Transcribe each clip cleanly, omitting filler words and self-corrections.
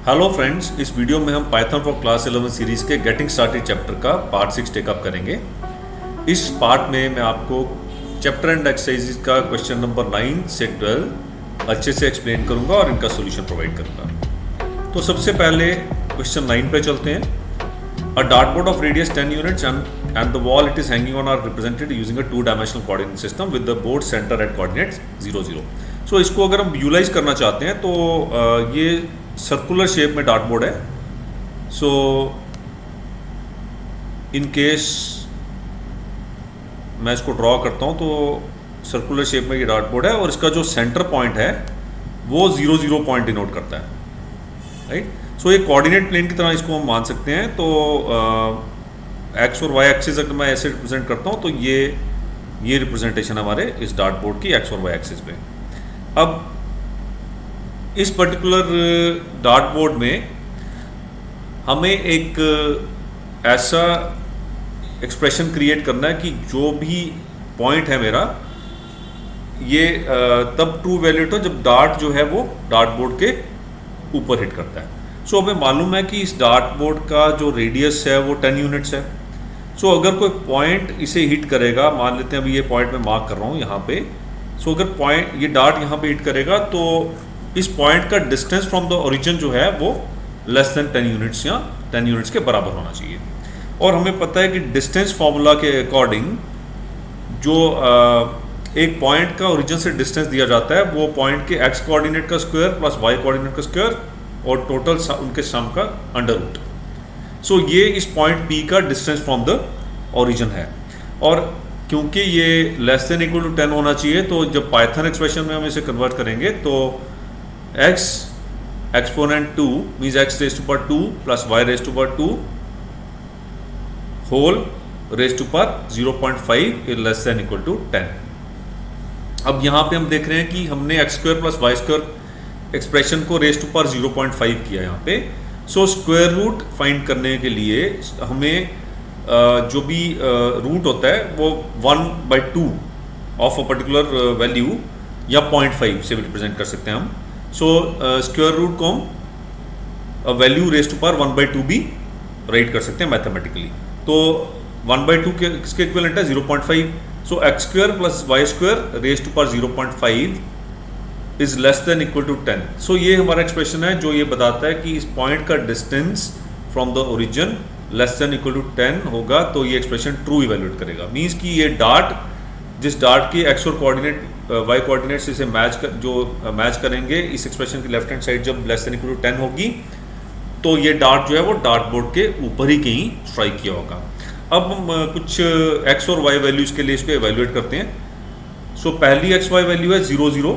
Hello friends, इस video में हम पाइथन फॉर क्लास 11 सीरीज के गेटिंग स्टार्टेड चैप्टर का पार्ट 6 टेकअप करेंगे। इस पार्ट में मैं आपको चैप्टर एंड एक्सरसाइजेज का क्वेश्चन नंबर 9 से 12 अच्छे से एक्सप्लेन करूंगा और इनका सॉल्यूशन प्रोवाइड करूंगा। तो सबसे पहले क्वेश्चन 9 पे चलते हैं। A dartboard of radius 10 units and the wall it is hanging on are represented using a two-dimensional coordinate system with the board center at coordinates 0 0। सो इसको अगर हम विजुलाइज करना चाहते हैं तो ये सर्कुलर शेप में डार्टबोर्ड है। सो इन केस मैं इसको ड्रॉ करता हूँ तो सर्कुलर शेप में ये डार्टबोर्ड है और इसका जो सेंटर पॉइंट है वो 0 0 पॉइंट डिनोट करता है, राइट। सो ये कोऑर्डिनेट प्लेन की तरह इसको हम मान सकते हैं। तो एक्स और वाई एक्सिस अगर मैं ऐसे रिप्रेजेंट करता हूँ तो ये रिप्रेजेंटेशन हमारे इस डार्टबोर्ड की एक्स और वाई एक्सिस पे। अब इस पर्टिकुलर डार्टबोर्ड में हमें एक ऐसा एक्सप्रेशन क्रिएट करना है कि जो भी पॉइंट है मेरा ये तब ट्रू वैल्यूड हो जब डार्ट जो है वो डार्टबोर्ड के ऊपर हिट करता है। सो हमें मालूम है कि इस डार्टबोर्ड का जो रेडियस है वो 10 यूनिट्स है। सो अगर कोई पॉइंट इसे हिट करेगा, मान लेते हैं अभी ये पॉइंट मैं मार्क कर रहा हूँ यहाँ पे। सो अगर पॉइंट ये डार्ट यहाँ पे हिट करेगा तो इस पॉइंट का डिस्टेंस फ्रॉम द ओरिजिन जो है वो लेस देन 10 यूनिट्स या 10 यूनिट्स के बराबर होना चाहिए। और हमें पता है कि डिस्टेंस फॉर्मूला के अकॉर्डिंग जो एक पॉइंट का ओरिजिन से डिस्टेंस दिया जाता है वो पॉइंट के एक्स कोऑर्डिनेट का स्क्वायर प्लस वाई कोऑर्डिनेट का स्क्वायर और टोटल उनके सम का अंडर रूट। सो ये इस पॉइंट P का डिस्टेंस फ्रॉम द ओरिजिन है। और क्योंकि ये लेस देन इक्वल टू 10 होना चाहिए तो जब पाइथन एक्सप्रेशन में हम इसे कन्वर्ट करेंगे तो x exponent 2 means x raise to power 2 plus y raise to power 2 whole raise to power 0.5 is less than equal to 10। अब यहाँ पे हम देख रहे हैं कि हमने x square plus y square expression को रेज टू पावर 0.5 किया यहाँ पे। सो स्क्वायर रूट फाइंड करने के लिए हमें जो भी रूट होता है वो 1/2 ऑफ अ पर्टिकुलर वैल्यू या 0.5 से रिप्रेजेंट कर सकते हैं हम। सो स्क्वायर रूट को हम वैल्यू रेज टू पावर 1/2 भी राइट कर सकते हैं मैथमेटिकली। तो 1/2 के इसके इक्विवेलेंट है 0.5। So x square plus y square raise to power 0.5 is less than equal to 10। So ये हमारा एक्सप्रेशन है जो ये बताता है कि इस पॉइंट का distance from the origin less than equal to 10 होगा। तो ये एक्सप्रेशन ट्रू इवैल्यूएट करेगा। मीन्स कि ये डार्ट जिस डार्ट के एक्स और कोऑर्डिनेट वाई कोऑर्डिनेट से मैच करेंगे इस एक्सप्रेशन की लेफ्ट हैंड साइड जब लेस देन इक्वल टू 10 होगी तो ये डार्ट जो है वो डार्टबोर्ड के ऊपर ही कहीं स्ट्राइक किया होगा। अब हम कुछ एक्स और वाई वैल्यूज के लिए इसको इवैल्यूएट करते हैं। सो पहली एक्स वाई वैल्यू है 0 0।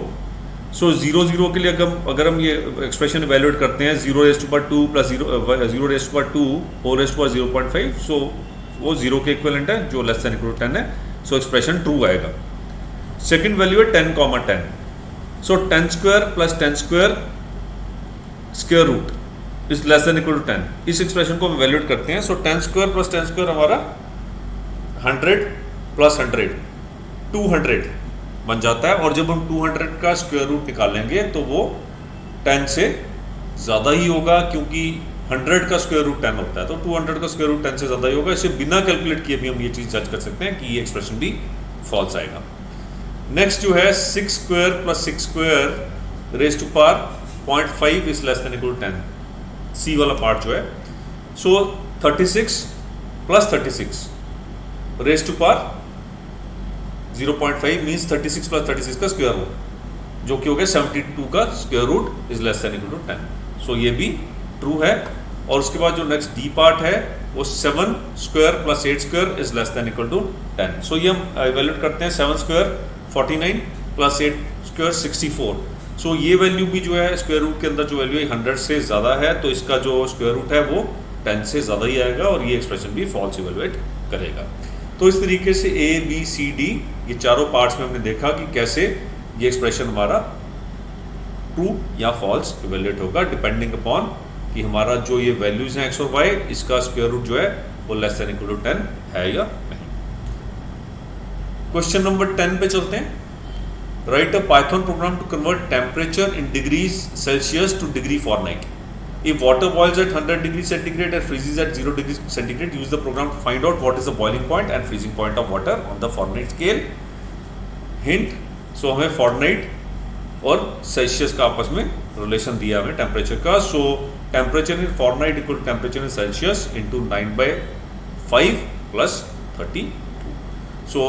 सो 0 0 के लिए अगर हम ये एक्सप्रेशन इवैल्यूएट करते हैं 0 raise to power 2 plus 0 raise to power 2 whole raise to power 0.5। So वो 0 के इक्विवेलेंट है जो लेस देन इक्वल टू 10 है। सो एक्सप्रेशन ट्रू आएगा। सेकंड वैल्यू है 10 comma 10। So 10 square plus 10 square square root is less than equal to 10। इस expression को हम इवैल्यूएट करते हैं। सो 10 स्क्वायर प्लस 10 स्क्वायर हमारा 100 प्लस 100 200 बन जाता है। और जब हम 200 का स्क्वायर रूट निकालेंगे तो वो 10 से ज़्यादा ही होगा क्योंकि 100 का स्क्वायर रूट 10 होता है। तो 200 का स्क्वायर रूट 10 से ज़्यादा ही होगा। इसे बिना कैलकुलेट किए भी हम ये चीज़ जज कर सकते हैं कि ये एक्सप्रेशन भी फॉल्स आएगा। नेक्स्ट जो है 6 square plus 6 square raise to power 0.5 is less than equal to 10। C वाला पार्ट जो है। So 36 plus 36 raise to power 0.5 means 36 plus 36 का स्क्वायर रूट जो कि हो गया 72 का square root is less than equal to 10। So ये भी ट्रू है। और उसके बाद जो नेक्स्ट डी पार्ट है वो 7 square plus 8 square is less than equal to 10। So ये हम इवैल्यूएट करते हैं 7 स्क्वायर 49 प्लस 8 स्क्वायर 64। सो ये वैल्यू भी जो है स्क्वायर रूट के अंदर जो वैल्यू है 100 से ज़्यादा है तो इसका जो स्क्वायर रूट है वो 10 से ज़्यादा ही आएगा और ये एक्सप्रेशन भी फॉल्स इवैल्यूएट करेगा। तो इस तरीके से A, B, C, D ये चारों पार्ट्स में हमने देखा कि कैसे ये एक्सप्रेशन हमारा ट्रू या फॉल्स इवैल्यूएट होगा डिपेंडिंग अपॉन कि हमारा जो ये वैल्यूज हैं x और y इसका स्क्वायर रूट जो है वो लेस देन इक्वल टू 10 है या नहीं। क्वेश्चन नंबर 10 पे चलते हैं। Write a Python program to convert temperature in degrees Celsius to degree Fahrenheit. If water boils at 100 degrees centigrade and freezes at 0 degrees centigrade, use the program to find out what is the boiling point and freezing point of water on the Fahrenheit scale. Hint, so हमें Fahrenheit और Celsius का आपस में relation दिया हमें temperature का. So temperature in Fahrenheit equal to temperature in Celsius into 9/5 plus 32. So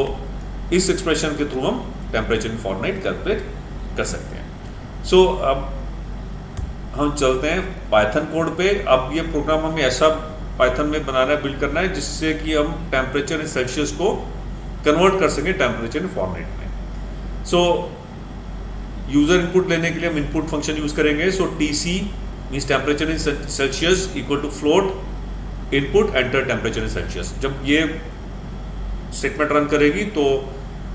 इस expression के थ्रू हम टेम्परेचर इन Fahrenheit कैलकुलेट कर सकते हैं. सो अब हम चलते हैं पाइथन कोड पे. अब ये प्रोग्राम हमें ऐसा पाइथन में बनाना है, बिल्ड करना है जिससे कि हम टेम्परेचर इन सेल्सियस को कन्वर्ट कर सकें टेम्परेचर इन Fahrenheit में. सो यूजर इनपुट लेने के लिए हम इनपुट फंक्शन यूज करेंगे. So TC means temperature in Celsius equal to float input enter temperature in Celsius. जब ये स्टेटमेंट रन करेगी तो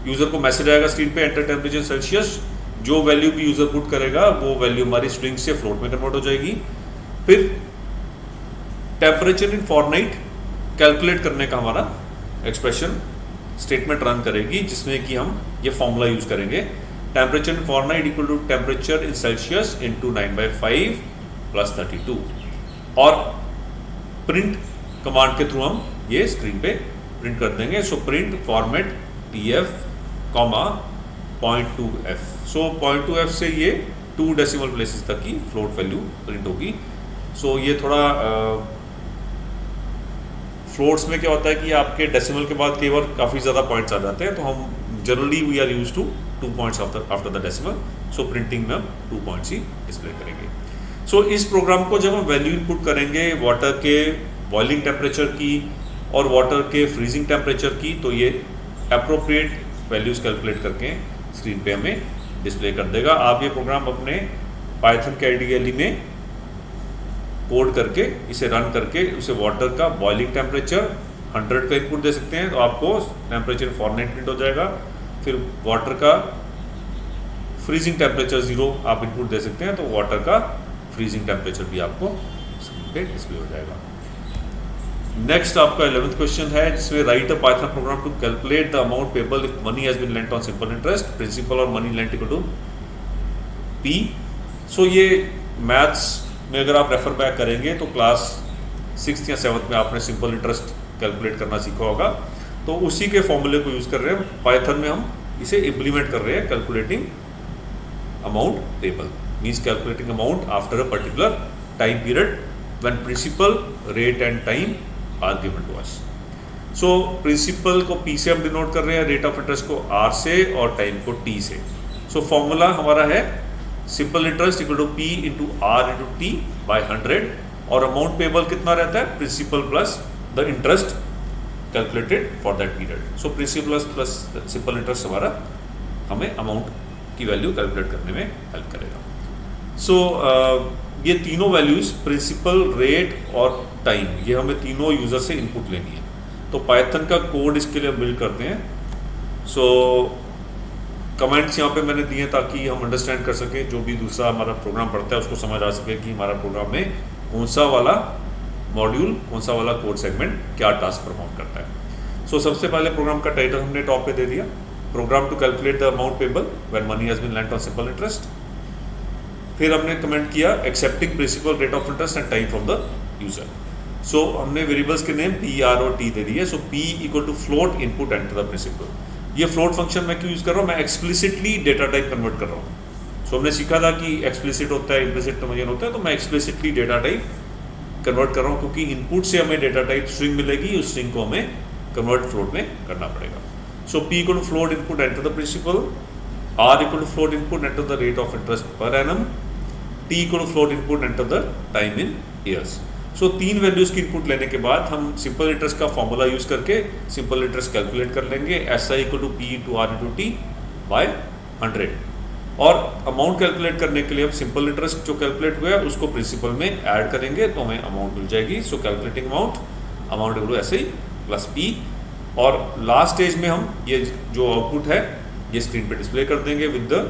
यूजर को मैसेज आएगा स्क्रीन पे एंटर टेम्परेचर इन सेल्सियस. जो वैल्यू भी यूजर पुट करेगा वो वैल्यू हमारी स्ट्रिंग से फ्लोट में कन्वर्ट हो जाएगी. फिर टेम्परेचर इन Fahrenheit कैलकुलेट करने का हमारा एक्सप्रेशन स्टेटमेंट रन करेगी जिसमें कि हम ये फॉर्मूला यूज करेंगे. Temperature in Fahrenheit equal to temperature in Celsius into 9/5 plus 32. और प्रिंट कमांड के थ्रू हम ये स्क्रीन पे प्रिंट कर देंगे. So print format TF comma 0.2F. सो 0.2F से ये 2 डेसिमल प्लेसेस तक की फ्लोट वैल्यू प्रिंट होगी. सो ये थोड़ा फ्लोट्स में क्या होता है कि आपके डेसिमल के बाद कई बार काफ़ी ज़्यादा पॉइंट्स आ जाते हैं, तो हम generally we are use to 2 points after the decimal. So printing में हम 2 पॉइंट्स ही डिस्प्ले करेंगे. सो इस प्रोग्राम को जब हम वैल्यू इनपुट करेंगे वाटर के बॉइलिंग टेम्परेचर की और वाटर के फ्रीजिंग टेम्परेचर की, तो ये अप्रोप्रिएट वैल्यूज़ कैलकुलेट करके स्क्रीन पे हमें डिस्प्ले कर देगा. आप ये प्रोग्राम अपने पाइथन के IDE में कोड करके इसे रन करके उसे वाटर का बॉइलिंग टेम्परेचर 100 का इनपुट दे सकते हैं तो आपको टेम्परेचर Fahrenheit प्रिंट हो जाएगा. फिर वाटर का फ्रीजिंग टेम्परेचर 0 आप इनपुट दे सकते हैं तो वाटर का फ्रीजिंग टेम्परेचर भी आपको स्क्रीन पे डिस्प्ले हो जाएगा. नेक्स्ट आपका 11th क्वेश्चन है जिसमें write a Python program to calculate the amount payable if money has been lent on simple interest principal और money lent equal to P. So ये मैथ्स में अगर आप रेफर बैक करेंगे तो क्लास 6th या 7th में आपने सिंपल इंटरेस्ट कैलकुलेट करना सीखा होगा. तो उसी के फॉर्मूले को यूज़ कर रहे हैं पाइथन में, हम इसे इम्प्लीमेंट कर रहे हैं. Calculating amount payable means calculating amount after a particular time period when principal rate and time are given to us. So principal को P से हम डिनोट कर रहे हैं, रेट ऑफ इंटरेस्ट को R से और टाइम को T से. सो फॉर्मूला हमारा है simple interest equal to P into R into T by 100 और अमाउंट पेबल कितना रहता है principal plus the interest calculated for that period. So principal plus simple interest हमारा हमें अमाउंट की वैल्यू कैलकुलेट करने में हेल्प करेगा. सो ये तीनों वैल्यूज प्रिंसिपल रेट और टाइम ये हमें तीनों यूज़र से इनपुट लेनी है. तो पाइथन का कोड इसके लिए बिल्ड करते हैं. सो कमेंट्स यहाँ पे मैंने दिए ताकि हम अंडरस्टैंड कर सकें, जो भी दूसरा हमारा प्रोग्राम पढ़ता है उसको समझ आ सके कि हमारा प्रोग्राम में कौन सा वाला मॉड्यूल कौन सा वाला कोड सेगमेंट क्या टास्क परफॉर्म करता है. सो सबसे पहले प्रोग्राम का टाइटल हमने टॉप पे दे दिया, program to calculate the amount payable when money has been lent on simple interest. फिर हमने कमेंट किया accepting principal rate of interest and time from the user. So हमने वेरिएबल्स के नेम P, R और T दे दिए. So P equal to float input enter the principal. ये float function मैं क्यों यूज़ कर रहा हूँ, मैं एक्सप्लिसिटली डेटा टाइप कन्वर्ट कर रहा हूँ. सो हमने सीखा था कि एक्सप्लिसिट होता है इम्प्लिसिट कन्वर्जन होता है, तो मैं एक्सप्लिसिटली डेटा टाइप कन्वर्ट कर रहा हूँ क्योंकि इनपुट से हमें डेटा टाइप स्ट्रिंग मिलेगी, उस स्ट्रिंग को हमें कन्वर्ट फ्लोट में करना पड़ेगा. So P equal to float input enter the principal, R equal to float input enter the rate of interest per annum, T equal to float input enter the time in years. So 3 values की इनपुट लेने के बाद हम simple interest का formula use करके simple interest calculate कर लेंगे. SI equal to P into R into T by 100. और अमाउंट कैलकुलेट करने के लिए हम सिंपल इंटरेस्ट जो कैलकुलेट हुआ है उसको प्रिंसिपल में ऐड करेंगे तो हमें अमाउंट मिल जाएगी. So calculating amount equal to SI plus P. और लास्ट स्टेज में हम ये जो आउटपुट है ये स्क्रीन पे डिस्प्ले कर देंगे with the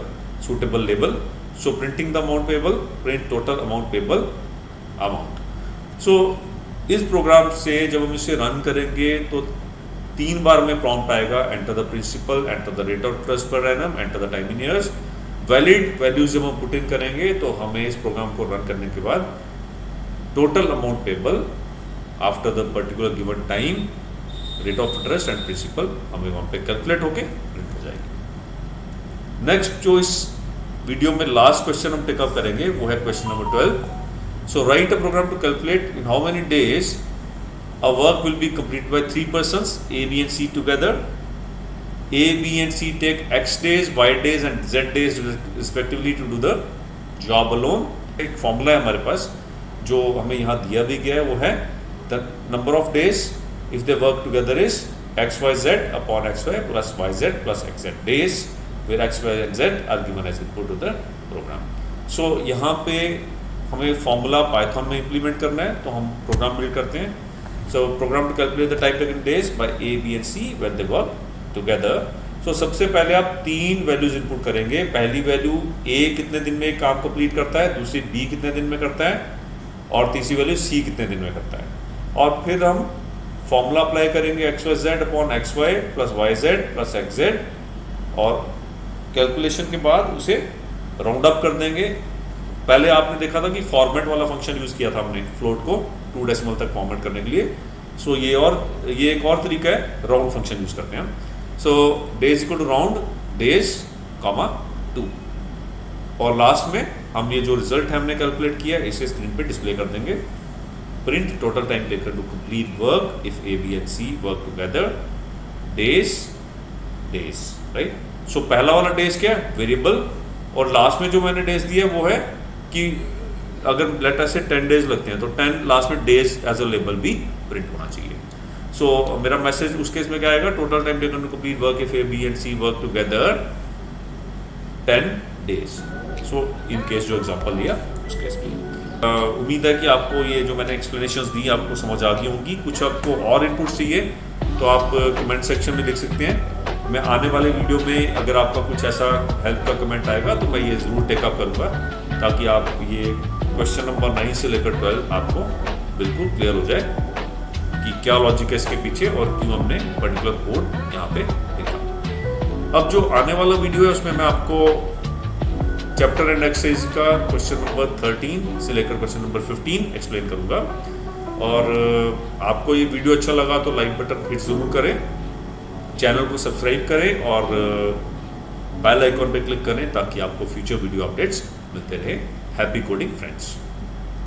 suitable label. So printing the amount payable, print total amount payable amount. So इस प्रोग्राम से जब हम इसे रन करेंगे तो 3 बार में प्रॉम्प्ट आएगा enter the principal, enter the rate of interest per annum, enter the time in years. Valid values जब हम पुट इन करेंगे तो हमें इस प्रोग्राम को रन करने के बाद total amount payable after the particular given time, rate of interest and principal हमें वहाँ पे कैलकुलेट होके प्रिंट हो जाएगी। नेक्स्ट जो इस वीडियो में लास्ट क्वेश्चन हम टेकअप करेंगे वो है question number 12। So write a program to calculate in how many days a work will be completed by 3 persons A, B and C together. A, B and C take X days, Y days and Z days respectively to do the job alone. एक formula है हमारे पास जो हमें यहाँ दिया भी गया है, वो है the number of days if they work together is XYZ upon XY plus YZ plus XZ days where X, Y and Z are given as input to the program. So यहाँ पे हमें फॉर्मूला पाइथन में implement करना है, तो हम programme build करते हैं। So program to calculate the time taken days by A, B and C when they work together. So सबसे पहले आप 3 वैल्यूज इनपुट करेंगे। पहली वैल्यू A कितने दिन में काम कंप्लीट करता है, दूसरी B कितने दिन में करता है और तीसरी वैल्यू C कितने दिन में करता है। और फिर हम फॉर्मूला अप्लाई करेंगे XYZ upon XY plus YZ plus XZ और कैलकुलेशन के बाद उसे राउंड अप कर देंगे। पहले आपने देखा था कि फॉर्मेट वाला फंक्शन यूज़ किया था हमने फ्लोट को 2 डेसिमल तक फॉर्मेट करने के लिए। सो ये एक और तरीका है, राउंड फंक्शन यूज़ करते हैं हम। So days equal to round days comma 2 और लास्ट में हम ये जो रिजल्ट है हमने कैलकुलेट किया इसे स्क्रीन पे डिस्प्ले कर देंगे। Print total time taken to complete work if A, B and C work together days, right. So पहला वाला डेज क्या है, वेरिएबल, और लास्ट में जो मैंने डेज दिया है वो है कि अगर लेटर से 10 डेज लगते हैं तो 10 लास्ट में डेज एज अ लेबल भी प्रिंट होना चाहिए। सो मेरा मैसेज उस केस में क्या आएगा, total time taken to complete work if A, B and C work together 10 days. So in case जो एग्जांपल लिया उस केस में उम्मीद है कि आपको ये जो मैंने एक्सप्लेनेशंस दी आपको समझ आ गई होंगी। कुछ आपको और इनपुट चाहिए तो आप कमेंट सेक्शन में लिख सकते हैं। मैं आने वाले वीडियो में अगर आपका कुछ ऐसा हेल्प का कमेंट आएगा तो मैं ये ज़रूर टेकअप करूँगा ताकि आप ये क्वेश्चन नंबर 9 से लेकर 12 आपको बिल्कुल क्लियर हो जाए कि क्या लॉजिक है इसके पीछे और क्यों हमने पर्टिकुलर कोड यहाँ पे लिखा। अब जो आने वाला वीडियो है उसमें मैं आपको चैप्टर एंड एक्सरसाइज का क्वेश्चन नंबर 13 से लेकर क्वेश्चन नंबर 15 एक्सप्लेन करूँगा। और आपको ये वीडियो अच्छा लगा तो लाइक बटन हिट ज़रूर करें, चैनल को सब्सक्राइब करें और बेल आइकॉन पे क्लिक करें ताकि आपको फ्यूचर वीडियो अपडेट्स मिलते रहे। Happy coding friends.